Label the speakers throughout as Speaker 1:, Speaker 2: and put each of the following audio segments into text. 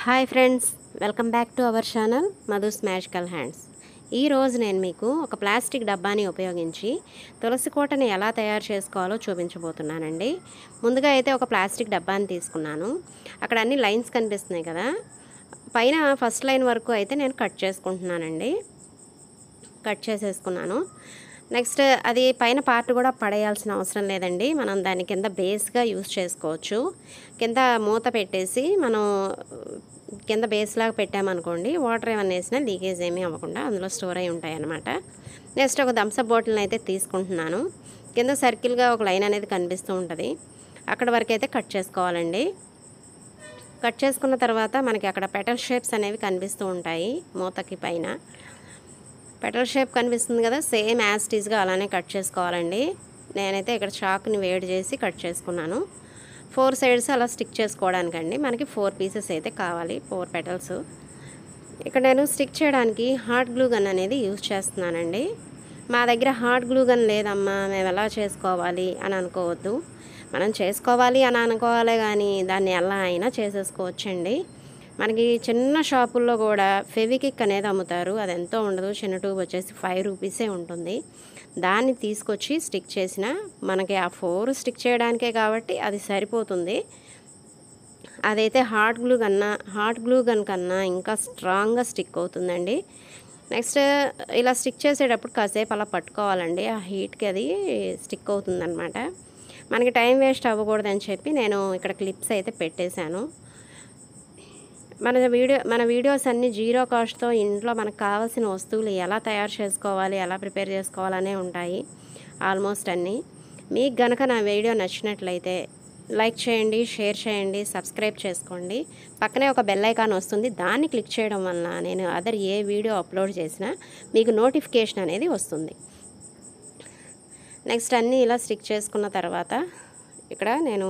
Speaker 1: Hi friends, welcome back to our channel Madhu's magical hands. ఈరోజు నేను మీకు ఒక ప్లాస్టిక్ డబ్బాని ఉపయోగించి తులసి కోటని ఎలా తయారు చేసుకోవాలో చూపించబోతున్నానండి. ముందుగా అయితే ఒక ప్లాస్టిక్ డబ్బాని తీసుకున్నాను. అక్కడ అన్ని లైన్స్ కనిపిస్తున్నాయి కదా, పైన ఫస్ట్ లైన్ వరకు అయితే నేను కట్ చేసుకుంటున్నానండి. కట్ చేసేసుకున్నాను. నెక్స్ట్ అది పైన పార్ట్ కూడా పడేయాల్సిన అవసరం లేదండి. మనం దాని కింద బేస్గా యూస్ చేసుకోవచ్చు. కింద మూత పెట్టేసి మనం కింద బేస్ లాగా పెట్టామనుకోండి, వాటర్ ఏమన్నా వేసినా లీకేజ్ ఏమీ అవ్వకుండా అందులో స్టోర్ అయి ఉంటాయి అన్నమాట. నెక్స్ట్ ఒక థమ్స్అప్ బాటిల్ని అయితే తీసుకుంటున్నాను. కింద సర్కిల్గా ఒక లైన్ అనేది కనిపిస్తూ ఉంటుంది. అక్కడ వరకు అయితే కట్ చేసుకోవాలండి. కట్ చేసుకున్న తర్వాత మనకి అక్కడ పెటల్ షేప్స్ అనేవి కనిపిస్తూ ఉంటాయి. మూతకి పైన పెటల్ షేప్ కనిపిస్తుంది కదా, సేమ్ యాజ్ టీజ్గా అలానే కట్ చేసుకోవాలండి. నేనైతే ఇక్కడ చాక్ని వేడి చేసి కట్ చేసుకున్నాను. 4 సైడ్స్ అలా స్టిక్ చేసుకోవడానికండి. మనకి 4 పీసెస్ అయితే కావాలి, 4 పెటల్స్. ఇక్కడ నేను స్టిక్ చేయడానికి హాట్ గ్లూ గన్ అనేది యూజ్ చేస్తున్నానండి. మా దగ్గర హాట్ గ్లూ గన్ లేదమ్మా, మేము ఎలా చేసుకోవాలి అని అనుకోవద్దు. మనం చేసుకోవాలి అని అనుకోవాలి, కానీ దాన్ని ఎలా అయినా చేసేసుకోవచ్చండి. మనకి చిన్న షాపుల్లో కూడా ఫెవికిక్ అనేది అమ్ముతారు. అది ఎంతో ఉండదు, చిన్న ట్యూబ్ వచ్చేసి 5 రూపీసే ఉంటుంది. దాన్ని తీసుకొచ్చి స్టిక్ చేసిన మనకి ఆ 4 స్టిక్ చేయడానికే కాబట్టి అది సరిపోతుంది. అదైతే హాట్ గ్లూ గన్ కన్నా ఇంకా స్ట్రాంగ్గా స్టిక్ అవుతుందండి. నెక్స్ట్ ఇలా స్టిక్ చేసేటప్పుడు కాసేపు అలా పట్టుకోవాలండి. ఆ హీట్కి అది స్టిక్ అవుతుందన్నమాట. మనకి టైం వేస్ట్ అవ్వకూడదని చెప్పి నేను ఇక్కడ క్లిప్స్ అయితే పెట్టేశాను. మన వీడియోస్ అన్నీ జీరో కాస్ట్తో ఇంట్లో మనకు కావాల్సిన వస్తువులు ఎలా తయారు చేసుకోవాలి, ఎలా ప్రిపేర్ చేసుకోవాలనే ఉంటాయి ఆల్మోస్ట్ అన్నీ. మీకు గనక నా వీడియో నచ్చినట్లయితే లైక్ చేయండి, షేర్ చేయండి, సబ్స్క్రైబ్ చేసుకోండి. పక్కనే ఒక బెల్ ఐకాన్ వస్తుంది, దాన్ని క్లిక్ చేయడం వలన నేను అదర్ ఏ వీడియో అప్లోడ్ చేసినా మీకు నోటిఫికేషన్ అనేది వస్తుంది. నెక్స్ట్ అన్నీ ఇలా స్టిక్ చేసుకున్న తర్వాత ఇక్కడ నేను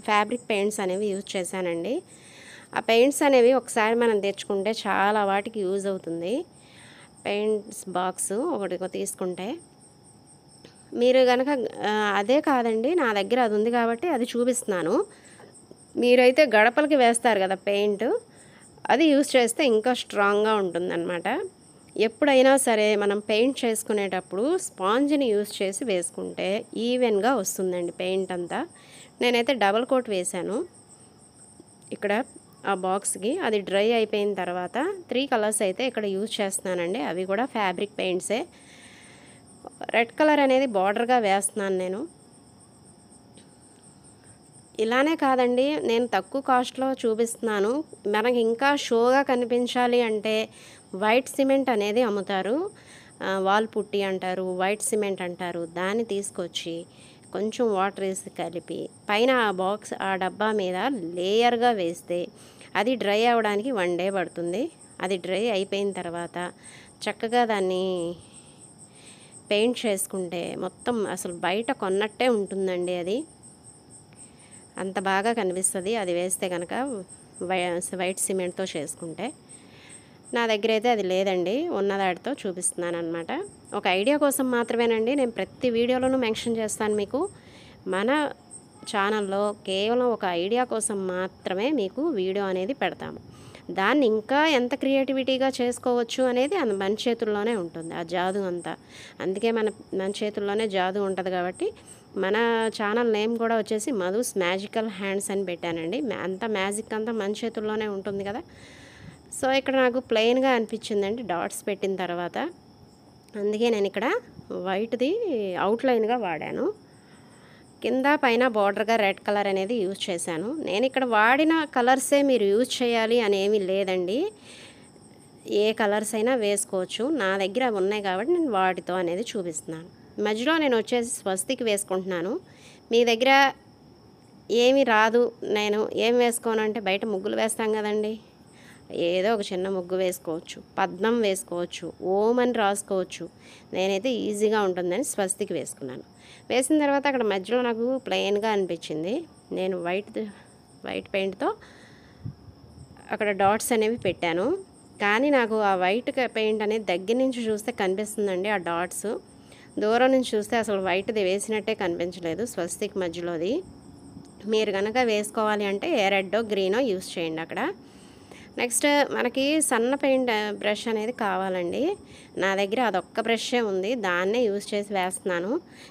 Speaker 1: ఫ్యాబ్రిక్ పెయింట్స్ అనేవి యూజ్ చేశానండి. ఆ పెయింట్స్ అనేవి ఒకసారి మనం తెచ్చుకుంటే చాలా వాటికి యూజ్ అవుతుంది. పెయింట్స్ బాక్స్ ఒకటి తీసుకుంటే మీరు కనుక అదే కాదండి, నా దగ్గర అది ఉంది కాబట్టి అది చూపిస్తున్నాను. మీరైతే గడపలకి వేస్తారు కదా పెయింట్, అది యూజ్ చేస్తే ఇంకా స్ట్రాంగ్గా ఉంటుందన్నమాట. ఎప్పుడైనా సరే మనం పెయింట్ చేసుకునేటప్పుడు స్పాంజ్ని యూజ్ చేసి వేసుకుంటే ఈవెన్గా వస్తుందండి పెయింట్ అంతా. నేనైతే డబల్ కోట్ వేశాను ఇక్కడ ఆ బాక్స్కి. అది డ్రై అయిపోయిన తర్వాత 3 కలర్స్ అయితే ఇక్కడ యూజ్ చేస్తున్నానండి. అవి కూడా ఫ్యాబ్రిక్ పెయింట్సే. రెడ్ కలర్ అనేది బార్డర్గా వేస్తున్నాను నేను. ఇలానే కాదండి, నేను తక్కువ కాస్ట్లో చూపిస్తున్నాను. మనకి ఇంకా షోగా కనిపించాలి అంటే వైట్ సిమెంట్ అనేది అమ్ముతారు. వాల్ పుట్టి అంటారు, వైట్ సిమెంట్ అంటారు. దాన్ని తీసుకొచ్చి కొంచెం వాటర్ వేసి కలిపి పైన ఆ డబ్బా మీద లేయర్గా వేస్తే అది డ్రై అవ్వడానికి 1 డే పడుతుంది. అది డ్రై అయిపోయిన తర్వాత చక్కగా దాన్ని పెయింట్ చేసుకుంటే మొత్తం అసలు బయట కొన్నట్టే ఉంటుందండి. అది అంత బాగా కనిపిస్తుంది అది వేస్తే కనుక వైట్ సిమెంట్తో చేసుకుంటే. నా దగ్గర అయితే అది లేదండి, ఉన్నదాటితో చూపిస్తున్నాను అనమాట. ఒక ఐడియా కోసం మాత్రమేనండి నేను ప్రతి వీడియోలోనూ మెన్షన్ చేస్తాను మీకు. మన ఛానల్లో కేవలం ఒక ఐడియా కోసం మాత్రమే మీకు వీడియో అనేది పెడతాము. దాన్ని ఇంకా ఎంత క్రియేటివిటీగా చేసుకోవచ్చు అనేది మన చేతుల్లోనే ఉంటుంది, ఆ జాదు అంతా. అందుకే మన చేతుల్లోనే జాదు ఉంటుంది కాబట్టి మన ఛానల్ నేమ్ కూడా వచ్చేసి మధుస్ మ్యాజికల్ హ్యాండ్స్ అని పెట్టానండి. అంత మ్యాజిక్ అంతా మన చేతుల్లోనే ఉంటుంది కదా. సో ఇక్కడ నాకు ప్లెయిన్గా అనిపించిందండి డాట్స్ పెట్టిన తర్వాత, అందుకే నేను ఇక్కడ వైట్ది అవుట్లైన్గా వాడాను. కింద పైన బార్డర్గా రెడ్ కలర్ అనేది యూజ్ చేశాను. నేను ఇక్కడ వాడిన కలర్సే మీరు యూజ్ చేయాలి అనేమి లేదండి, ఏ కలర్స్ అయినా వేసుకోవచ్చు. నా దగ్గర అవి ఉన్నాయి కాబట్టి నేను వాటితో అనేది చూపిస్తున్నాను. మధ్యలో నేను వచ్చేసి స్వస్తికి వేసుకుంటున్నాను. మీ దగ్గర ఏమి రాదు, నేను ఏం వేసుకోను అంటే బయట ముగ్గులు వేస్తాం కదండి, ఏదో ఒక చిన్న ముగ్గు వేసుకోవచ్చు, పద్మం వేసుకోవచ్చు, ఓం అని రాసుకోవచ్చు. నేనైతే ఈజీగా ఉంటుందని స్వస్తికి వేసుకున్నాను. వేసిన తర్వాత అక్కడ మధ్యలో నాకు ప్లెయిన్గా అనిపించింది. నేను వైట్ పెయింట్తో అక్కడ డాట్స్ అనేవి పెట్టాను. కానీ నాకు ఆ వైట్ పెయింట్ అనేది దగ్గర నుంచి చూస్తే కనిపిస్తుందండి ఆ డాట్స్. దూరం నుంచి చూస్తే అసలు వైట్ది వేసినట్టే కనిపించలేదు స్వస్తిక్ మధ్యలోది. మీరు కనుక వేసుకోవాలి అంటే ఏ రెడ్డో గ్రీనో యూస్ చేయండి అక్కడ. నెక్స్ట్ మనకి సన్న పెయింట్ బ్రష్ అనేది కావాలండి. నా దగ్గర అదొక్క బ్రషే ఉంది, దాన్నే యూజ్ చేసి వేస్తున్నాను.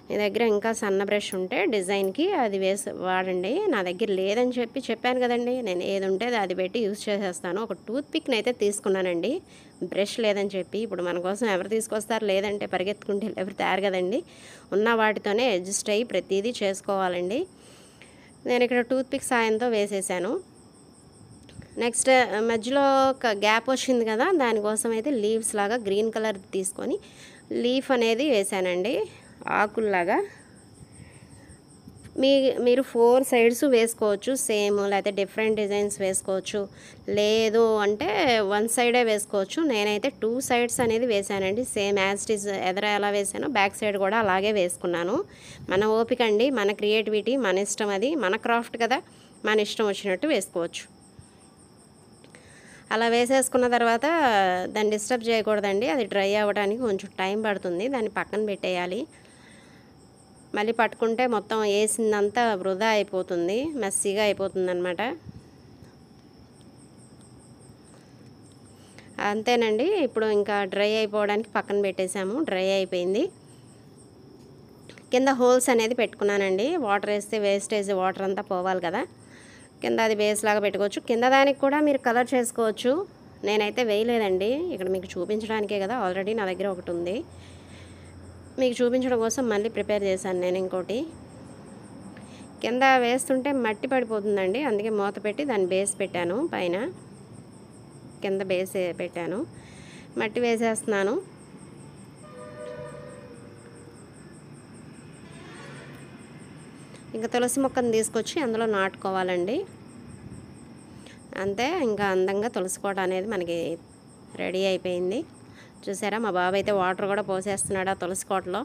Speaker 1: మీ దగ్గర ఇంకా సన్న బ్రష్ ఉంటే డిజైన్కి అది వాడండి. నా దగ్గర లేదని చెప్పాను కదండి, నేను ఏది ఉంటే అది పెట్టి యూజ్ చేసేస్తాను. ఒక టూత్ పిక్ని అయితే తీసుకున్నానండి, బ్రష్ లేదని చెప్పి. ఇప్పుడు మన కోసం ఎవరు తీసుకొస్తారు, లేదంటే పరిగెత్తుకుంటే ఎవరు తయారు కదండి. ఉన్న వాటితోనే అడ్జస్ట్ అయ్యి ప్రతిదీ చేసుకోవాలండి. నేను ఇక్కడ టూత్ పిక్ సాయంతో వేసేసాను. నెక్స్ట్ మధ్యలో ఒక గ్యాప్ వచ్చింది కదా, దానికోసం అయితే లీవ్స్ లాగా గ్రీన్ కలర్ తీసుకొని లీఫ్ అనేది వేసానండి, ఆకుల్లాగా. మీరు 4 సైడ్స్ వేసుకోవచ్చు సేమ్, లేకపోతే డిఫరెంట్ డిజైన్స్ వేసుకోవచ్చు. లేదు అంటే 1 సైడే వేసుకోవచ్చు. నేనైతే 2 సైడ్స్ అనేది వేసానండి, సేమ్ యాజ్ ఇట్ ఈజ్ ఎదర ఎలా వేసానో బ్యాక్ సైడ్ కూడా అలాగే వేసుకున్నాను. మన ఓపిక అండి, మన క్రియేటివిటీ, మన ఇష్టం, అది మన క్రాఫ్ట్ కదా, మన ఇష్టం వచ్చినట్టు వేసుకోవచ్చు. అలా వేసేసుకున్న తర్వాత దాన్ని డిస్టర్బ్ చేయకూడదండి, అది డ్రై అవ్వడానికి కొంచెం టైం పడుతుంది. దాన్ని పక్కన పెట్టేయాలి. మళ్ళీ పట్టుకుంటే మొత్తం వేసిందంతా వృధా అయిపోతుంది, మెస్సీగా అయిపోతుంది అనమాట. అంతేనండి. ఇప్పుడు ఇంకా డ్రై అయిపోవడానికి పక్కన పెట్టేసాము, డ్రై అయిపోయింది. కింద హోల్స్ అనేది పెట్టుకున్నానండి, వాటర్ వేస్తే వేస్టేజ్ వాటర్ అంతా పోవాలి కదా, కింద అది బేస్ లాగా పెట్టుకోవచ్చు. కింద దానికి కూడా మీరు కలర్ చేసుకోవచ్చు. నేనైతే వేయలేదండి, ఇక్కడ మీకు చూపించడానికే కదా, ఆల్రెడీ నా దగ్గర ఒకటి ఉంది. మీకు చూపించడం కోసం మళ్ళీ ప్రిపేర్ చేశాను నేను ఇంకోటి. కింద వేస్తుంటే మట్టి పడిపోతుందండి, అందుకే మూత పెట్టి దాన్ని బేస్ పెట్టాను, పైన కింద బేస్ పెట్టాను. మట్టి వేసేస్తున్నాను. ఇంకా తులసి మొక్కను తీసుకొచ్చి అందులో నాటుకోవాలండి. అంతే, ఇంకా అందంగా తులసి కోట అనేది మనకి రెడీ అయిపోయింది. చూసారా, మా బాబు అయితే వాటర్ కూడా పోసేస్తున్నాడు ఆ తులసి కోటలో.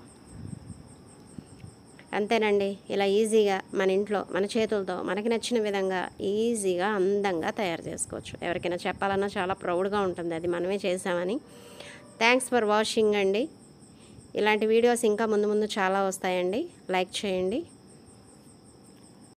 Speaker 1: అంతేనండి, ఇలా ఈజీగా మన ఇంట్లో మన చేతులతో మనకి నచ్చిన విధంగా ఈజీగా అందంగా తయారు చేసుకోవచ్చు. ఎవరికైనా చెప్పాలన్నా చాలా ప్రౌడ్గా ఉంటుంది, అది మనమే చేసామని. థ్యాంక్స్ ఫర్ వాచింగ్ అండి. ఇలాంటి వీడియోస్ ఇంకా ముందు ముందు చాలా వస్తాయండి. లైక్ చేయండి.